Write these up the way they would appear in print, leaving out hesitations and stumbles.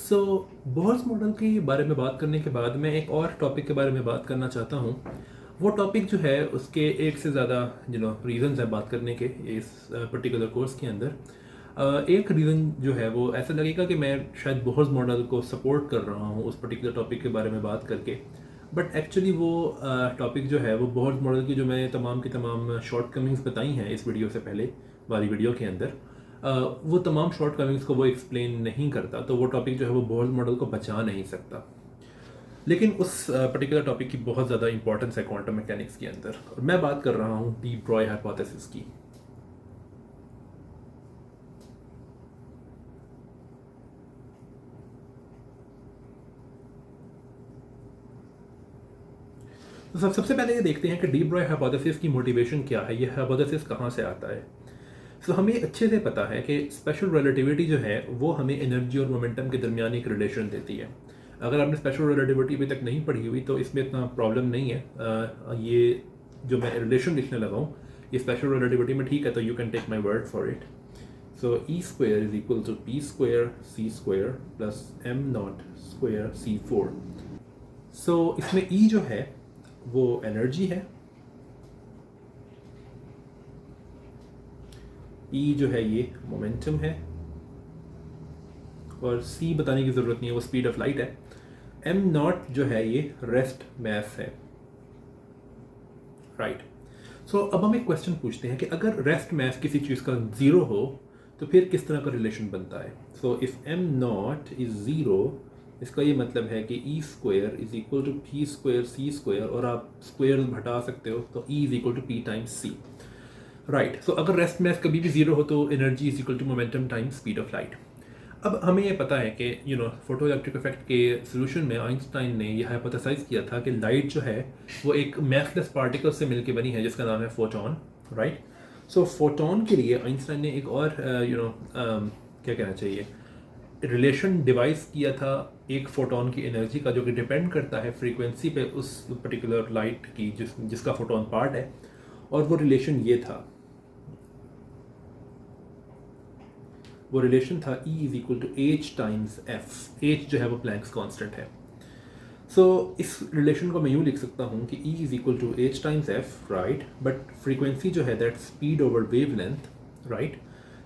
सो Bohr's model के बारे में बात करने के बाद मैं एक और टॉपिक के बारे में बात करना चाहता हूँ। वो टॉपिक जो है उसके एक से ज़्यादा रीज़न्स है बात करने के इस पर्टिकुलर कोर्स के अंदर। एक रीज़न जो है वो ऐसा लगेगा कि मैं शायद बोहर्स मॉडल को सपोर्ट कर रहा हूँ उस पर्टिकुलर टॉपिक के बारे में बात करके, बट एक्चुअली वो टॉपिक जो है वो बोहर्स मॉडल की जो मैंने तमाम की तमाम शॉर्ट कमिंग्स बताई हैं इस वीडियो से पहले वाली वीडियो के अंदर, वो तमाम शॉर्ट कमिंग्स को वो एक्सप्लेन नहीं करता, तो वो टॉपिक जो है वो बोहर्स मॉडल को बचा नहीं सकता। लेकिन उस पर्टिकुलर टॉपिक की बहुत ज़्यादा इंपॉर्टेंस है क्वांटम मैकेनिक्स के अंदर, और मैं बात कर रहा हूँ डी ब्रॉय हाइपोथेसिस की। तो सबसे पहले ये देखते हैं कि डी ब्रॉय हाइपोथेसिस की मोटिवेशन क्या है, ये हाइपोथेसिस कहाँ से आता है। तो हमें अच्छे से पता है कि स्पेशल रिलेटिविटी जो है वो हमें एनर्जी और मोमेंटम के दरमियान एक रिलेशन देती है। अगर आपने स्पेशल रिलेटिविटी अभी तक नहीं पढ़ी हुई तो इसमें इतना प्रॉब्लम नहीं है। ये जो मैं रिलेशन लिखने लगा हूँ ये स्पेशल रिलेटिविटी में ठीक है, तो you can take my word for it. So E square is equal to P square C square plus M naught square C four. So इसमें ई जो है वो एनर्जी है, ई जो है ये मोमेंटम है, और सी बताने की ज़रूरत नहीं है, वो स्पीड ऑफ लाइट है। एम नॉट जो है ये रेस्ट मैस है, राइट। सो अब हम एक क्वेश्चन पूछते हैं कि अगर रेस्ट मैस किसी चीज़ का ज़ीरो हो तो फिर किस तरह का रिलेशन बनता है। So if M naught is zero, इसका ये मतलब है कि E square is equal to P square C square, और आप स्क्वेयर हटा सकते हो तो E is equal to P times C, right. So अगर रेस्ट मैस कभी भी ज़ीरो हो तो energy is equal to momentum times speed of light. अब हमें ये पता है कि फोटो इलेक्ट्रिक इफेक्ट के सोल्यूशन में आइंस्टाइन ने यह हाइपोथेसाइज किया था कि लाइट जो है वो एक मैसलेस पार्टिकल से मिलकर बनी है जिसका नाम है फोटोन, राइट। सो फोटोन के लिए आइंस्टाइन ने एक और क्या कहना चाहिए, रिलेशन डिवाइस किया था एक फोटोन की एनर्जी का, जो कि डिपेंड करता है फ्रीक्वेंसी पे उस पर्टिकुलर लाइट की जिसका फोटोन पार्ट है, और वो रिलेशन ये था। वो रिलेशन था E is equal to H times F. H जो है वो प्लैंक्स कांस्टेंट है। सो इस रिलेशन को मैं यूँ लिख सकता हूँ कि E is equal to H times F, right, but frequency जो है that speed over wavelength, right.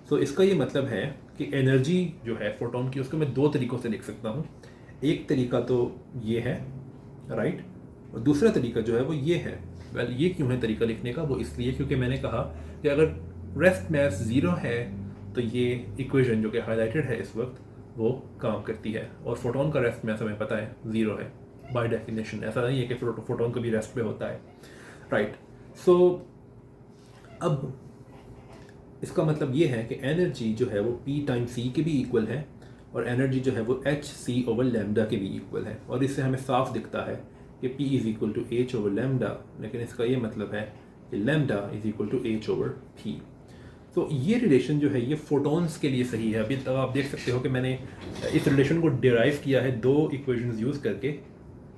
So इसका ये मतलब है कि एनर्जी जो है फोटोन की उसको मैं दो तरीक़ों से लिख सकता हूँ। एक तरीका तो ये है, राइट, और दूसरा तरीका जो है वो ये है। वेल, ये क्यों है तरीका लिखने का, वो इसलिए क्योंकि मैंने कहा कि अगर रेस्ट मैस ज़ीरो है तो ये इक्वेशन जो कि हाईलाइटेड है इस वक्त वो काम करती है, और फोटोन का रेस्ट मैस हमें पता है ज़ीरो है बाय डेफिनेशन। ऐसा नहीं है कि फोटोन कभी रेस्ट पे होता है, राइट। सो अब इसका मतलब ये है कि एनर्जी जो है वो पी टाइम सी के भी इक्वल है, और एनर्जी जो है वो एच सी ओवर लैम्डा के भी इक्वल है, और इससे हमें साफ दिखता है कि P is equal to H over lambda, लेकिन इसका ये मतलब है कि lambda is equal to H over P. तो ये रिलेशन जो है ये फोटॉन्स के लिए सही है। अभी तक आप देख सकते हो कि मैंने इस रिलेशन को डिराइव किया है दो इक्वेशंस यूज़ करके।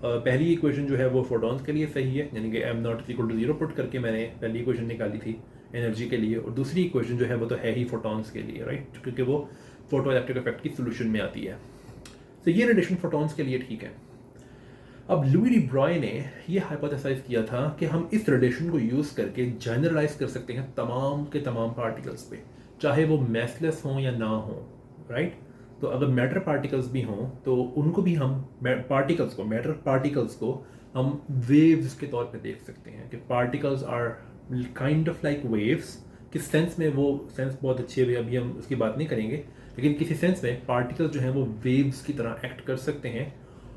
पहली इक्वेशन जो है वो फोटॉन्स के लिए सही है, यानी कि M not is equal to zero put करके मैंने पहली इक्वेशन निकाली थी एनर्जी के लिए, और दूसरी इक्वेशन जो है वो तो है ही फोटॉन्स के लिए, राइट, क्योंकि वो फोटो इलेक्ट्रिक इफेक्ट की सोल्यूशन में आती है। तो ये रिलेशन फोटॉन्स के लिए ठीक है। अब लुई डी ब्रॉय ने यह हाइपोथेसाइज किया था कि हम इस रिलेशन को यूज़ करके जनरलाइज कर सकते हैं तमाम के तमाम पार्टिकल्स पे, चाहे वो मैसलेस हों या ना हों, राइट। तो अगर मैटर पार्टिकल्स भी हों तो उनको भी हम मैटर पार्टिकल्स को हम वेव्स के तौर पे देख सकते हैं कि particles are kind of like waves. किस सेंस में, वो सेंस बहुत अच्छी है, अभी हम उसकी बात नहीं करेंगे, लेकिन किसी सेंस में पार्टिकल्स जो हैं वो वेव्स की तरह एक्ट कर सकते हैं,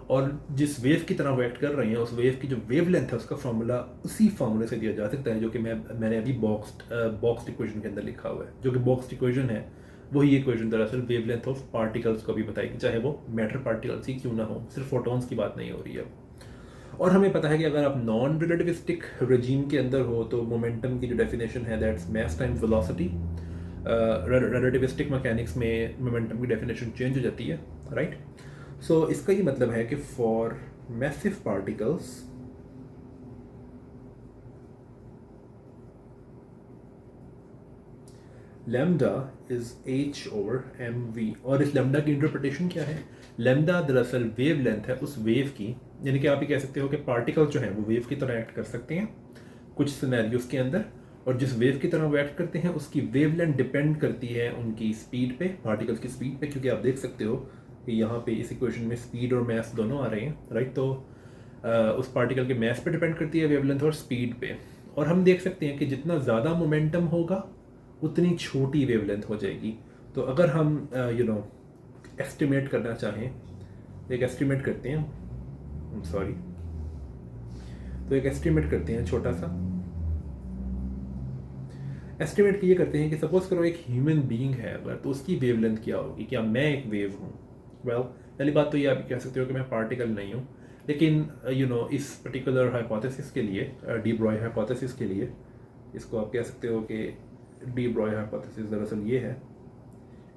और जिस वेव की तरह वो एक्ट कर रही हैं उस वेव की जो वेव लेंथ है उसका फॉर्मूला उसी फॉर्मूले से दिया जा सकता है जो कि मैंने अभी बॉक्स्ड इक्वेशन के अंदर लिखा हुआ है। जो कि बॉक्स्ड इक्वेशन है वही इक्वेशन दरअसल वेव लेंथ ऑफ पार्टिकल्स को भी बताएगी, चाहे वो मैटर पार्टिकल्स ही क्यों ना हो, सिर्फ फोटॉन्स की बात नहीं हो रही है। और हमें पता है कि अगर आप नॉन रिलेटिविस्टिक रेजीम के अंदर हो तो मोमेंटम की जो डेफिनेशन है that's mass times velocity. Relativistic mechanics में मोमेंटम की डेफिनेशन चेंज हो जाती है, राइट। सो इसका ये मतलब है कि for massive particles lambda is H over M V. और इस लैम्डा की इंटरप्रिटेशन क्या है? लैम्डा दरअसल वेव लेंथ है उस वेव की, यानी कि आप ये कह सकते हो कि पार्टिकल जो हैं वो वेव की तरह एक्ट कर सकते हैं कुछ सिनेरियोस के अंदर, और जिस वेव की तरह वो एक्ट करते हैं उसकी वेव लेंथ डिपेंड करती है उनकी स्पीड पे, पार्टिकल्स की स्पीड पे, क्योंकि आप देख सकते हो कि यहाँ पे इस इक्वेशन में स्पीड और मास दोनों आ रहे हैं, राइट। तो उस पार्टिकल के मास पे डिपेंड करती है वेवलेंथ और स्पीड पे। और हम देख सकते हैं कि जितना ज़्यादा मोमेंटम होगा उतनी छोटी वेवलेंथ हो जाएगी। तो अगर हम एस्टिमेट करना चाहें, एक एस्टिमेट करते हैं, सॉरी, तो एक एस्टिमेट करते हैं छोटा सा एस्टिमेट ये करते हैं कि सपोज करो एक ह्यूमन बीइंग है अगर, तो उसकी वेवलेंथ क्या होगी? क्या मैं एक वेव हूँ? वेल, पहली बात तो ये आप कह सकते हो कि मैं पार्टिकल नहीं हूँ, लेकिन इस पर्टिकुलर हाइपोथेसिस के लिए, डी ब्रॉय हाइपोथेसिस के लिए, इसको आप कह सकते हो कि डी ब्रॉय हाइपोथेसिस दरअसल ये है,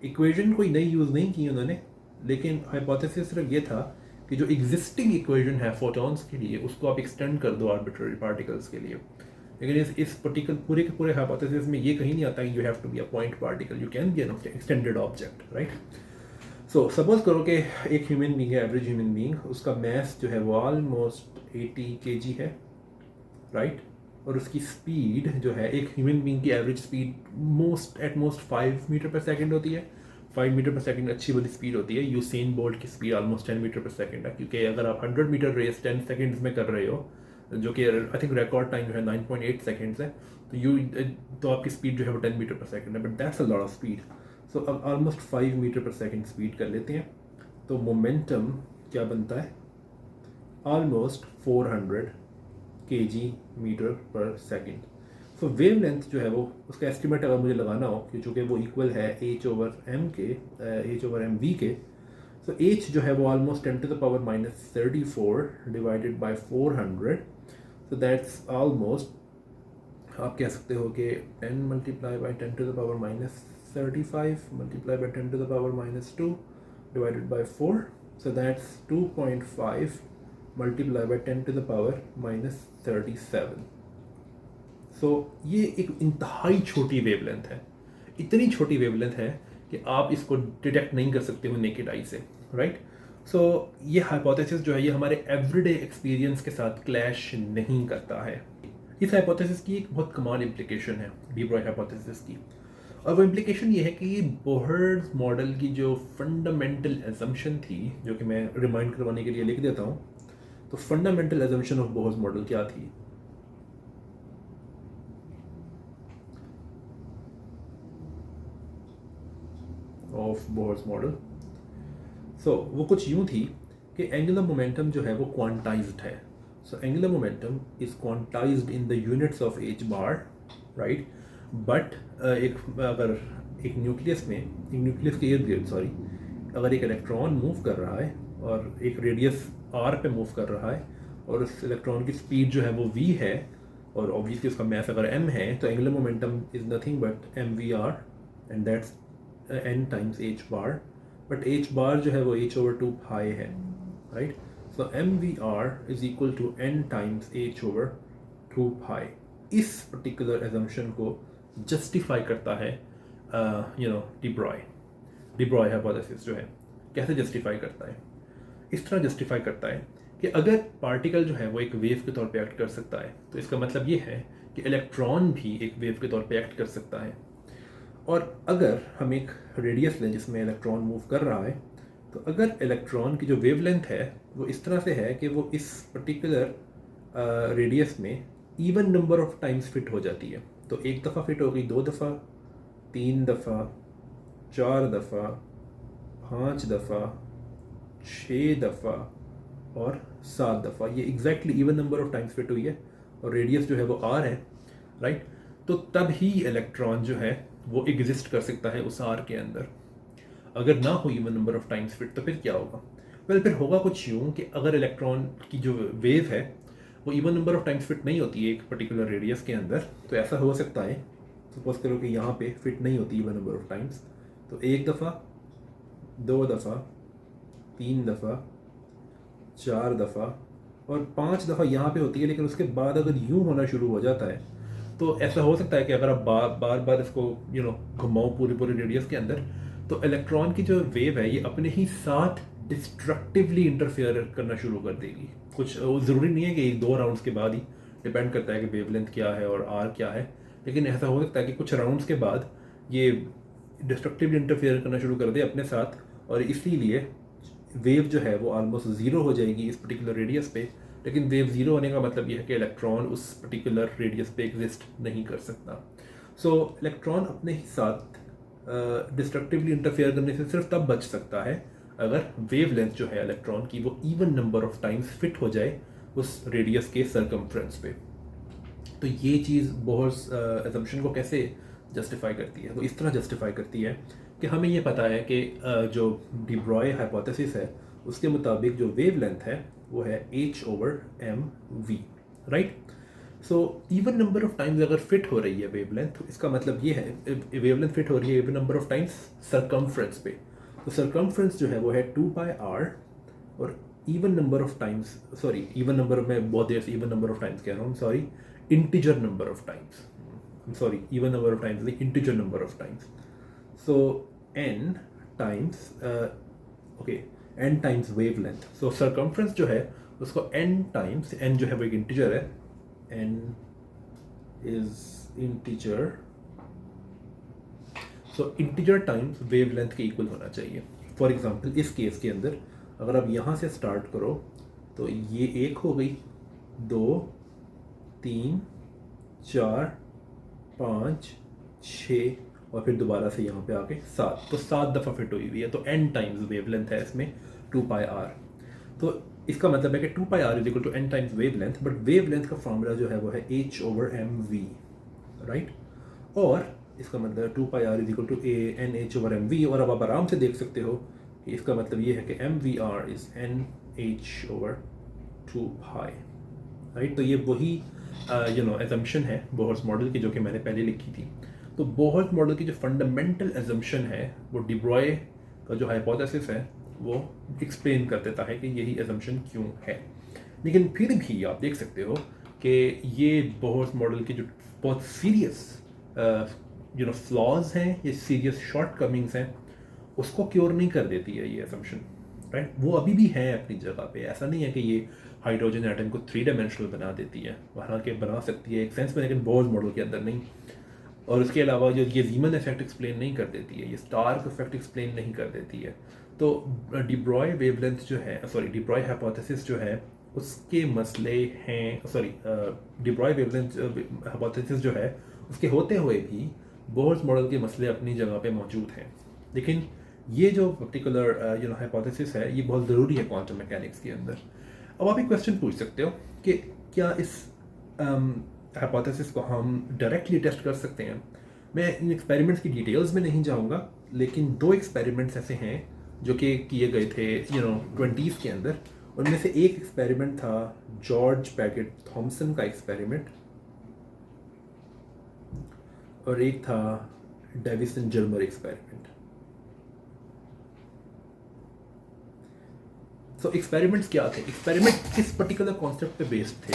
इक्वेशन कोई नई यूज़ नहीं की उन्होंने, लेकिन हाइपोथेसिस सिर्फ ये था कि जो एग्जिस्टिंग इक्वेशन है फोटॉन्स के लिए उसको आप एक्सटेंड कर दो आर्बिट्ररी पार्टिकल्स के लिए। लेकिन इस पर्टिकुलर पूरे के पूरे हाइपोथेसिस में ये कहीं नहीं आता कि you have to be a point particle, you can be an extended object, right. So suppose करो कि एक ह्यूमन बींग है, एवरेज ह्यूमन बींग, उसका मास जो है वो ऑलमोस्ट 80 kg है, राइट। और उसकी स्पीड जो है, एक ह्यूमन बींग की average speed at most 5 metre पर सेकेंड होती है। 5 मीटर पर सेकेंड अच्छी बड़ी स्पीड होती है। यूसेन बोल्ट की स्पीड ऑलमोस्ट 10 मीटर पर सेकेंड है, क्योंकि अगर आप 100 मीटर रेस 10 सेकेंड्स में कर रहे हो, जो कि आई थिंक रिकॉर्ड टाइम जो है 9.8 सेकेंड्स है, तो आपकी स्पीड जो है वो 10 मीटर पर सेकेंड है, but that's a lot of speed. So अब ऑलमोस्ट 5 मीटर पर सेकेंड स्पीड कर लेते हैं, तो मोमेंटम क्या बनता है? ऑलमोस्ट 400 kg मीटर पर सेकेंड। सो वेव लेंथ जो है वो, उसका एस्टिमेट अगर मुझे लगाना हो कि चूँकि वो इक्वल है एच ओवर एम के, एच ओवर एम वी के, सो एच जो है वो almost 10 to the power minus 34 divided by 400, so that's almost, आप कह सकते हो कि 10 multiply by 10 to the power minus 35 multiply by 10 to the power minus 2 divided by 4, so that's 2.5 multiply by 10 to the power minus 37। सो ये एक इंतहाई छोटी wavelength है, इतनी छोटी वेवलेंथ है कि आप इसको डिटेक्ट नहीं कर सकते हो नेकेड आई से, राइट। सो ये हाइपोथेसिस जो है ये हमारे एवरीडे एक्सपीरियंस के साथ क्लैश नहीं करता है। इस हाइपोथेसिस की एक बहुत कमाल इम्प्लीकेशन है डी ब्रॉय हाइपोथेसिस की, और वो इम्प्लीकेशन ये है कि बोहर्स मॉडल की जो फंडामेंटल एजम्पशन थी, जो कि मैं रिमाइंड करवाने के लिए लिख देता हूँ, तो fundamental assumption of Bohr's model क्या थी? ऑफ बोहर्स मॉडल, सो वो कुछ यूं थी कि एंगुलर मोमेंटम जो है वो क्वांटाइज्ड है। So angular momentum is quantised in the units of H bar, right. But अगर एक न्यूक्लियस में, एक न्यूक्लियस के इर्द गिर्द, सॉरी, अगर एक इलेक्ट्रॉन मूव कर रहा है और एक रेडियस आर पे मूव कर रहा है, और उस इलेक्ट्रॉन की स्पीड जो है वो v है, और ऑब्वियसली उसका मास अगर m है, तो angular momentum is nothing but mvr, and that's n times h bar. But h bar जो है वो h ओवर 2 पाई है, right. So mvr is equal to n times h over 2 pi. इस particular assumption को justify करता है D Broglie hypothesis जो है। कैसे जस्टिफाई करता है? इस तरह जस्टिफाई करता है कि अगर पार्टिकल जो है वो एक वेव के तौर पे एक्ट कर सकता है, तो इसका मतलब ये है कि इलेक्ट्रॉन भी एक वेव के तौर पे एक्ट कर सकता है। और अगर हम एक रेडियस लें जिसमें इलेक्ट्रॉन मूव कर रहा है, तो अगर इलेक्ट्रॉन की जो वेवलेंथ है वो इस तरह से है कि वो इस पर्टिकुलर रेडियस में even number of times fit हो जाती है, तो एक दफ़ा फिट हो गई, 2 दफ़ा, 3 दफ़ा, 4 दफ़ा, 5 दफ़ा, 6 दफ़ा और 7 दफ़ा, ये exactly even number of times fit हुई है, और रेडियस जो है वो आर है, राइट। तो तब ही इलेक्ट्रॉन जो है वो एग्जिस्ट कर सकता है उस आर के अंदर। अगर ना हो even number of times fit, तो फिर क्या होगा? फिर होगा कुछ यूँ कि अगर इलेक्ट्रॉन की जो वेव है वो even number of times fit नहीं होती है एक पर्टिकुलर रेडियस के अंदर, तो ऐसा हो सकता है, सपोज करो कि यहाँ पे फिट नहीं होती इवन नंबर ऑफ टाइम्स, तो 1 दफ़ा, 2 दफ़ा, 3 दफ़ा, 4 दफ़ा और 5 दफ़ा यहाँ पे होती है, लेकिन उसके बाद अगर यूँ होना शुरू हो जाता है, तो ऐसा हो सकता है कि अगर आप बार बार इसको घुमाओ पूरी रेडियस के अंदर, तो इलेक्ट्रॉन की जो वेव है ये अपने ही साथ डिस्ट्रक्टिवली इंटरफेयर करना शुरू कर देगी। कुछ ज़रूरी नहीं है कि एक दो राउंड्स के बाद ही, डिपेंड करता है कि वेवलेंथ क्या है और आर क्या है, लेकिन ऐसा हो सकता है कि कुछ राउंड्स के बाद ये डिस्ट्रक्टिवली इंटरफेयर करना शुरू कर दे अपने साथ, और इसीलिए वेव जो है वो ऑलमोस्ट ज़ीरो हो जाएगी इस पर्टिकुलर रेडियस पे। लेकिन वेव ज़ीरो होने का मतलब ये है कि इलेक्ट्रॉन उस पर्टिकुलर रेडियस पे एग्जिस्ट नहीं कर सकता। सो इलेक्ट्रॉन अपने ही साथ डिस्ट्रक्टिवली इंटरफेयर करने से सिर्फ तब बच सकता है अगर वेवलेंथ जो है इलेक्ट्रॉन की वो even number of times fit हो जाए उस रेडियस के सर्कमफ्रेंस पे। तो ये चीज़ बोहर्स असम्पशन को कैसे जस्टिफाई करती है? तो इस तरह जस्टिफाई करती है कि हमें ये पता है कि जो डी ब्रॉय हाइपोथेसिस है उसके मुताबिक जो वेवलेंथ है वो है h/mv, right. So even number of times अगर फिट हो रही है वेवलेंथ, इसका मतलब ये है वेवलेंथ फिट हो रही है even number of times circumference पे। तो सर्कमफ्रेंस जो है वो है 2πr, और even number of times, sorry even number, मैं बहुत देर से इवन नंबर ऑफ टाइम्स कह रहा हूँ, sorry, integer number of times, sorry even number of times नहीं, integer number of times. So n times okay, n times wavelength. So circumference जो है उसको n टाइम्स, n जो है वो एक इंटीजर है, n is integer, so integer times wavelength के इक्वल होना चाहिए। फॉर एग्जांपल इस केस के अंदर अगर आप यहाँ से स्टार्ट करो तो ये 1 हो गई, 2, 3, 4, 5, 6 और फिर दोबारा से यहाँ पे आके 7, तो 7 दफ़ा फिट हुई हुई है। तो n टाइम्स वेवलेंथ है इसमें 2πr। तो इसका मतलब है कि 2πr is equal to n times wavelength, but wavelength का फॉर्मूला जो है वो है h/mv, राइट। और इसका मतलब 2πr is equal to nh/mv, और अब आप आराम से देख सकते हो कि इसका मतलब ये है कि mvr इज nh/2π, राइट। तो ये वही assumption है बोहर्स मॉडल की जो कि मैंने पहले लिखी थी। तो बोहर्स मॉडल की जो फंडामेंटल assumption है वो डी ब्रॉय का जो हाइपोथेसिस है वो एक्सप्लेन कर देता है कि यही assumption क्यों है। लेकिन फिर भी आप देख सकते हो कि ये बोहर्स मॉडल की जो बहुत सीरियस फ्लॉज हैं, ये सीरियस शॉर्टकमिंग्स हैं, उसको क्योर नहीं कर देती है ये assumption, राइट। वो अभी भी है अपनी जगह पे। ऐसा नहीं है कि ये हाइड्रोजन एटम को 3 डायमेंशनल बना देती है, हालांकि बना सकती है एक सेंस में, लेकिन बोहर्स मॉडल के अंदर नहीं। और उसके अलावा जो ये ज़ीमन इफेक्ट एक्सप्लेन नहीं कर देती है, ये स्टार्क इफेक्ट एक्सप्लेन नहीं कर देती है। तो डी ब्रॉय वेवलेंथ जो है, सॉरी डी ब्रॉय हाइपोथेसिस जो है उसके मसले हैं, sorry D Broglie wavelength hypothesis जो है उसके होते हुए भी बोहर्स मॉडल के मसले अपनी जगह पे मौजूद हैं। लेकिन ये जो पर्टिकुलर हाइपोथेसिस है ये बहुत ज़रूरी है क्वांटम मैकेनिक्स के अंदर। अब आप एक क्वेश्चन पूछ सकते हो कि क्या इस हाइपोथेसिस को हम डायरेक्टली टेस्ट कर सकते हैं? मैं इन एक्सपेरिमेंट्स की डिटेल्स में नहीं जाऊंगा, लेकिन 2 एक्सपेरिमेंट्स ऐसे हैं जो कि किए गए थे 20s के अंदर। उनमें से एक एक्सपेरिमेंट था जॉर्ज पैकेट थॉमसन का एक्सपेरिमेंट, और एक था डेविसन जर्मर एक्सपेरिमेंट। तो एक्सपेरिमेंट्स क्या थे? एक्सपेरिमेंट किस पर्टिकुलर कॉन्सेप्ट पे बेस्ड थे?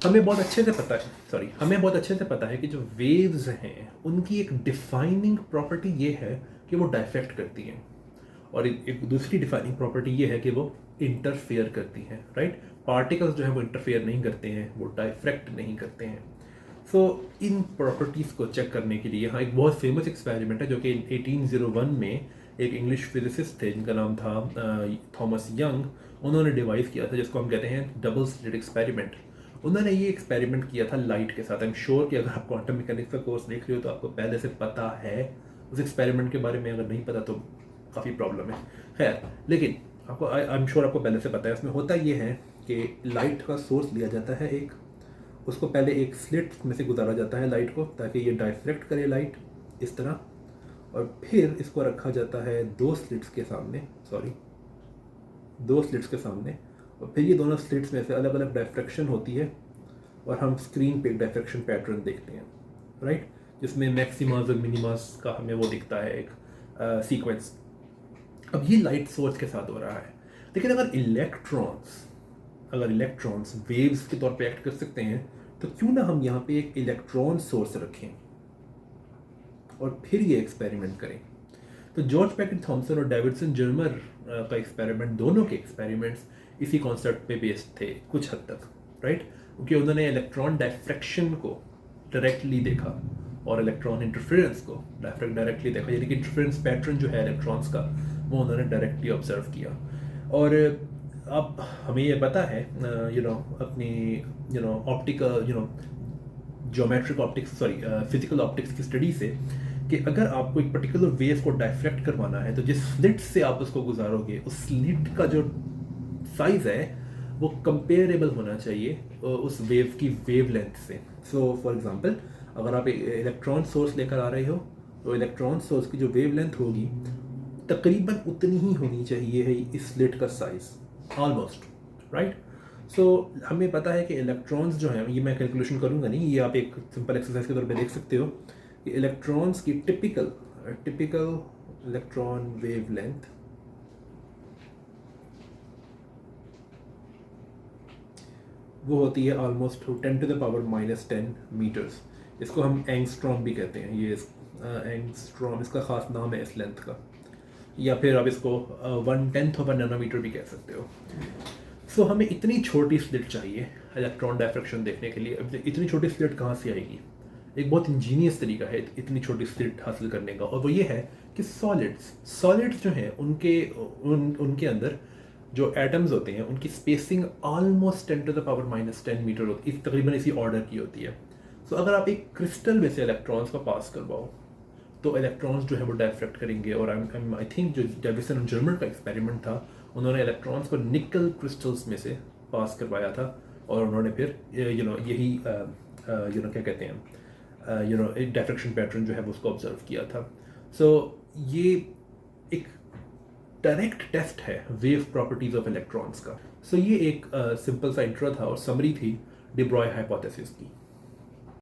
हमें बहुत अच्छे से पता है कि जो वेव्स हैं उनकी एक डिफाइनिंग प्रॉपर्टी ये है कि वो डाइफ्रैक्ट करती हैं, और एक दूसरी डिफाइनिंग प्रॉपर्टी ये है कि वो इंटरफेयर करती हैं, राइट। पार्टिकल्स जो है वो इंटरफेयर नहीं करते हैं, वो डाइफ्रैक्ट नहीं करते हैं। सो इन प्रॉपर्टीज़ को चेक करने के लिए यहाँ एक बहुत फेमस एक्सपेरिमेंट है जो कि 1801 में एक इंग्लिश फिजिसिस्ट थे जिनका नाम था थॉमस यंग, उन्होंने डिवाइस किया था, जिसको हम कहते हैं डबल स्लिट एक्सपेरिमेंट। उन्होंने ये एक्सपेरिमेंट किया था लाइट के साथ। आई एम श्योर कि अगर आप क्वांटम मैकेनिक्स का कोर्स देख रहे हो तो आपको पहले से पता है उस एक्सपेरिमेंट के बारे में। अगर नहीं पता तो काफ़ी प्रॉब्लम है, खैर। लेकिन आपको आई एम श्योर आपको पहले से पता है। उसमें होता ये है कि लाइट का सोर्स लिया जाता है एक, उसको पहले एक स्लिट में से गुजारा जाता है लाइट को, ताकि ये डाइफ्रैक्ट करे लाइट इस तरह, और फिर इसको रखा जाता है 2 स्लिट्स के सामने, और फिर ये दोनों स्लिट्स में से अलग अलग डाइफ्रैक्शन होती है, और हम स्क्रीन पे एक डाइफ्रैक्शन पैटर्न देखते हैं, राइट, जिसमें मैक्सिमास और मिनिमास का हमें वो दिखता है एक सीक्वेंस। अब ये लाइट सोर्स के साथ हो रहा है। लेकिन अगर इलेक्ट्रॉन्स वेव्स के तौर पे एक्ट कर सकते हैं, तो तो क्यों ना हम यहाँ पे एक इलेक्ट्रॉन सोर्स रखें और फिर ये एक्सपेरिमेंट करें। तो जॉर्ज पैकेट थॉमसन और डेविडसन जर्मर का एक्सपेरिमेंट, दोनों के एक्सपेरिमेंट्स इसी कॉन्सेप्ट पे बेस्ड थे कुछ हद तक, राइट। क्योंकि उन्होंने इलेक्ट्रॉन डायफ्रैक्शन को डायरेक्टली देखा और इलेक्ट्रॉन इंटरफेरेंस को डायरेक्टली देखा, यानी कि इंटरफेरेंस पैटर्न जो है इलेक्ट्रॉन्स का वो उन्होंने डायरेक्टली ऑब्जर्व किया। और अब हमें ये पता है अपनी optical geometric optics physical optics की स्टडी से कि अगर आपको एक पर्टिकुलर वेव को डायफ्रैक्ट करवाना है तो जिस स्लिट से आप उसको गुजारोगे उस स्लिट का जो साइज है वो कंपेरेबल होना चाहिए उस वेव की वेवलेंथ से। सो फॉर एग्जांपल, अगर आप एक इलेक्ट्रॉन सोर्स लेकर आ रहे हो तो इलेक्ट्रॉन सोर्स की जो वेवलेंथ होगी तकरीबन उतनी ही होनी चाहिए है इस स्लिट का साइज, ऑलमोस्ट, राइट। सो हमें पता है कि इलेक्ट्रॉन्स जो हैं, ये मैं कैलकुलेशन करूँगा नहीं, ये आप एक सिंपल एक्सरसाइज के तौर पे देख सकते हो कि इलेक्ट्रॉन्स की टिपिकल इलेक्ट्रॉन वेवलेंथ वो होती है ऑलमोस्ट 10⁻⁻10 मीटर्स। इसको हम एंगस्ट्रॉम भी कहते हैं। ये एंगस्ट्रॉम इसका ख़ास नाम है इस लेंथ का, या फिर आप इसको 1/10 नैनोमीटर भी कह सकते हो। सो हमें इतनी छोटी स्लिट चाहिए इलेक्ट्रॉन डायफ्रैक्शन देखने के लिए। अब इतनी छोटी स्लिट कहाँ से आएगी? एक बहुत इंजीनियस तरीका है इतनी छोटी स्लिट हासिल करने का, और वो ये है कि सॉलिड्स जो हैं उनके अंदर जो एटम्स होते हैं उनकी स्पेसिंग ऑलमोस्ट 10⁻⁻10 मीटर होती है, तकरीबन इसी ऑर्डर की होती है। सो अगर आप एक क्रिस्टल में से इलेक्ट्रॉन्स को पास करवाओ तो इलेक्ट्रॉन्स जो है वो डायफ्रैक्ट करेंगे। और आई थिंक जो डेविसन और जर्मर का एक्सपेरिमेंट था, उन्होंने इलेक्ट्रॉन्स को निकल क्रिस्टल्स में से पास करवाया था और उन्होंने फिर यही क्या कहते हैं एक डायफ्रैक्शन पैटर्न जो है वो उसको ऑब्जर्व किया था। सो ये एक डायरेक्ट टेस्ट है वेव प्रॉपर्टीज ऑफ इलेक्ट्रॉन्स का। सो ये एक सिंपल सा इंट्रो था और समरी थी डी ब्रॉय हाइपोथेसिस की।